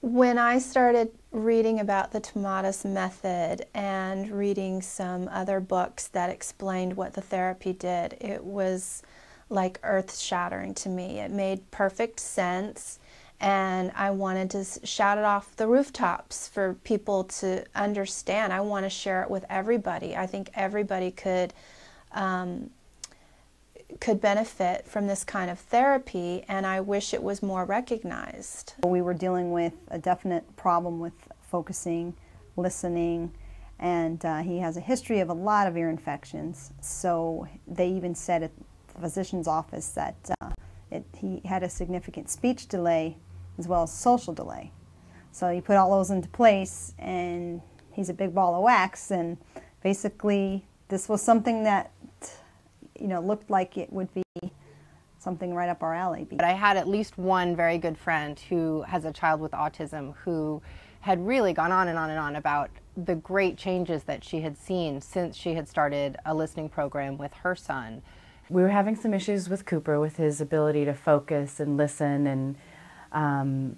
When I started reading about the Tomatis method and reading some other books that explained what the therapy did, it was like earth-shattering to me. It made perfect sense, and I wanted to shout it off the rooftops for people to understand. I want to share it with everybody. I think everybody could benefit from this kind of therapy, and I wish it was more recognized. We were dealing with a definite problem with focusing, listening, and he has a history of a lot of ear infections. So they even said at the physician's office that he had a significant speech delay as well as social delay. So you put all those into place, and he's a big ball of wax, and basically this was something that looked like it would be something right up our alley. But I had at least one very good friend who has a child with autism who had really gone on and on and on about the great changes that she had seen since she had started a listening program with her son. We were having some issues with Cooper, with his ability to focus and listen and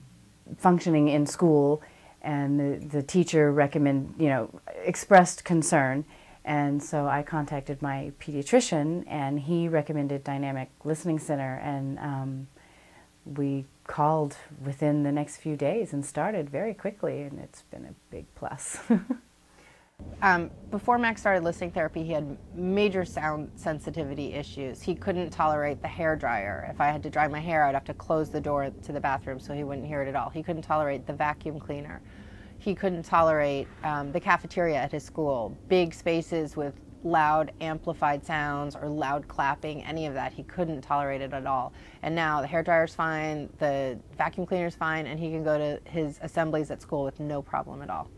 functioning in school, and the teacher expressed concern. And so I contacted my pediatrician, and he recommended Dynamic Listening Center, and we called within the next few days and started very quickly, and it's been a big plus. Before Max started listening therapy, he had major sound sensitivity issues. He couldn't tolerate the hair dryer. If I had to dry my hair, I'd have to close the door to the bathroom so he wouldn't hear it at all. He couldn't tolerate the vacuum cleaner. He couldn't tolerate the cafeteria at his school, big spaces with loud amplified sounds or loud clapping, any of that. He couldn't tolerate it at all. And now the hairdryer's fine, the vacuum cleaner's fine, and he can go to his assemblies at school with no problem at all.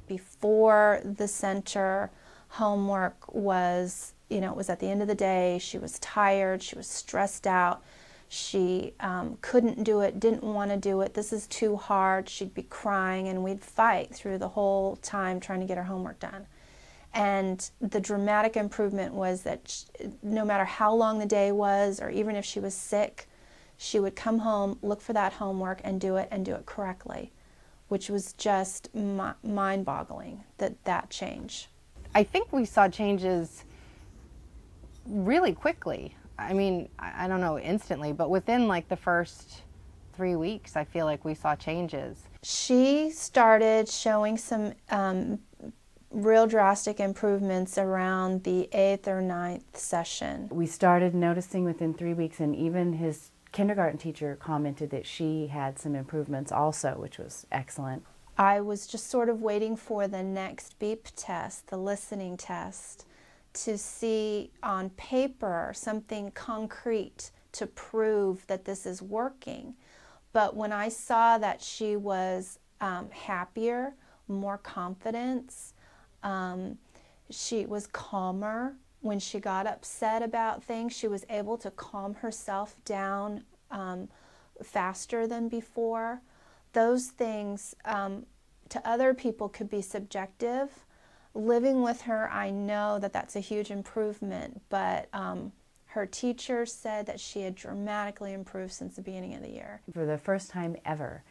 Before the center, homework was, it was at the end of the day. She was tired, she was stressed out. She couldn't do it, didn't want to do it. This is too hard. She'd be crying, and we'd fight through the whole time trying to get her homework done. And the dramatic improvement was that no matter how long the day was, or even if she was sick, she would come home, look for that homework, and do it correctly, which was just mind-boggling, that change. I think we saw changes really quickly. I mean, I don't know instantly, but within like the first 3 weeks, I feel like we saw changes. She started showing some real drastic improvements around the 8th or 9th session. We started noticing within 3 weeks, and even his kindergarten teacher commented that she had some improvements also, which was excellent. I was just sort of waiting for the next beep test, the listening test, to see on paper something concrete to prove that this is working. But when I saw that she was happier, more confidence, she was calmer. When she got upset about things, she was able to calm herself down faster than before. Those things to other people could be subjective. Living with her, I know that that's a huge improvement, but her teacher said that she had dramatically improved since the beginning of the year. For the first time ever,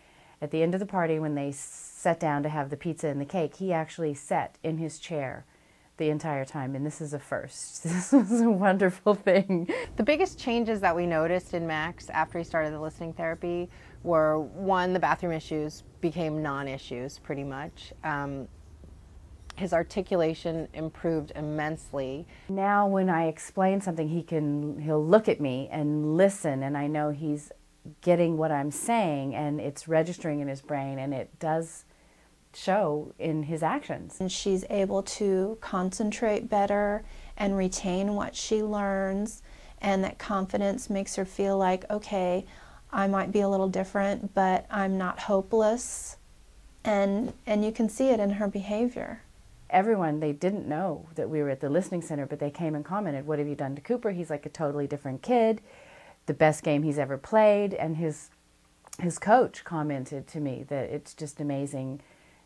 at the end of the party when they sat down to have the pizza and the cake, he actually sat in his chair the entire time, and this is a first. This was a wonderful thing. The biggest changes that we noticed in Max after he started the listening therapy were, one, the bathroom issues became non-issues pretty much. His articulation improved immensely. Now when I explain something, he'll look at me and listen, and I know he's getting what I'm saying, and it's registering in his brain, and it does show in his actions. And she's able to concentrate better and retain what she learns, and that confidence makes her feel like, okay, I might be a little different, but I'm not hopeless, and you can see it in her behavior. Everyone, they didn't know that we were at the listening center, but they came and commented, "What have you done to Cooper? He's like a totally different kid, the best game he's ever played." And his coach commented to me that it's just amazing,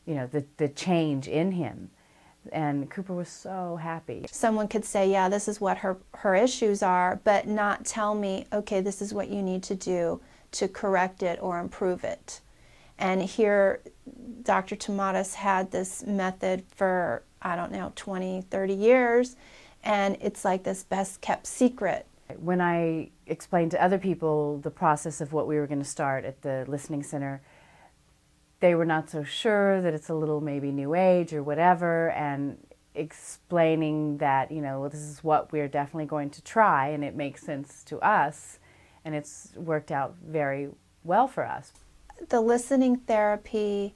the change in him. And Cooper was so happy. Someone could say, yeah, this is what her issues are, but not tell me, okay, this is what you need to do to correct it or improve it. And here, Dr. Tomatis had this method for, I don't know, 20, 30 years, and it's like this best kept secret. When I explained to other people the process of what we were going to start at the listening center, they were not so sure, that it's a little maybe new age or whatever, and explaining that, you know, this is what we're definitely going to try and it makes sense to us, and it's worked out very well for us. The listening therapy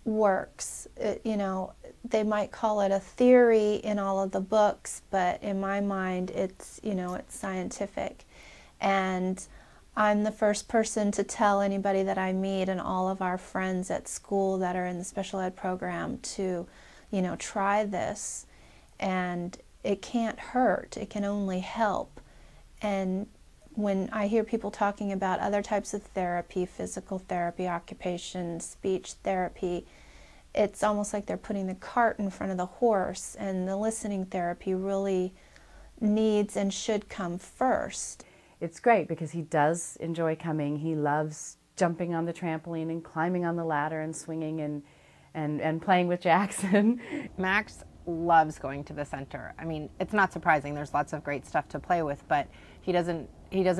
works. You know, they might call it a theory in all of the books, but in my mind it's, you know, it's scientific. And I'm the first person to tell anybody that I meet and all of our friends at school that are in the special ed program to, you know, try this. And it can't hurt, it can only help. And when I hear people talking about other types of therapy, physical therapy, occupation, speech therapy, it's almost like they're putting the cart in front of the horse, and the listening therapy really needs and should come first. It's great because he does enjoy coming. He loves jumping on the trampoline and climbing on the ladder and swinging and playing with Jackson. Max loves going to the center. I mean, it's not surprising. There's lots of great stuff to play with, but he doesn't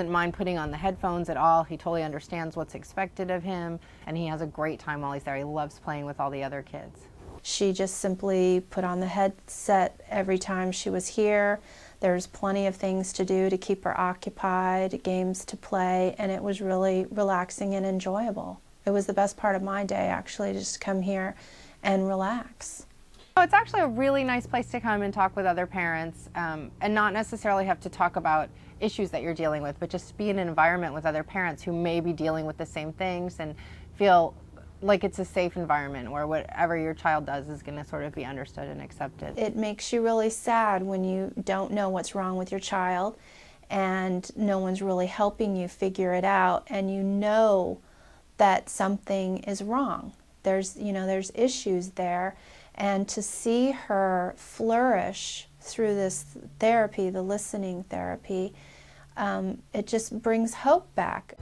mind putting on the headphones at all. He totally understands what's expected of him, and he has a great time while he's there. He loves playing with all the other kids. She just simply put on the headset every time she was here. There's plenty of things to do to keep her occupied, games to play, and it was really relaxing and enjoyable. It was the best part of my day, actually, just to come here and relax. Oh, it's actually a really nice place to come and talk with other parents, and not necessarily have to talk about issues that you're dealing with, but just be in an environment with other parents who may be dealing with the same things and feel like it's a safe environment where whatever your child does is going to sort of be understood and accepted. It makes you really sad when you don't know what's wrong with your child and no one's really helping you figure it out, and you know that something is wrong. There's, you know, there's issues there, and to see her flourish through this therapy, the listening therapy, it just brings hope back.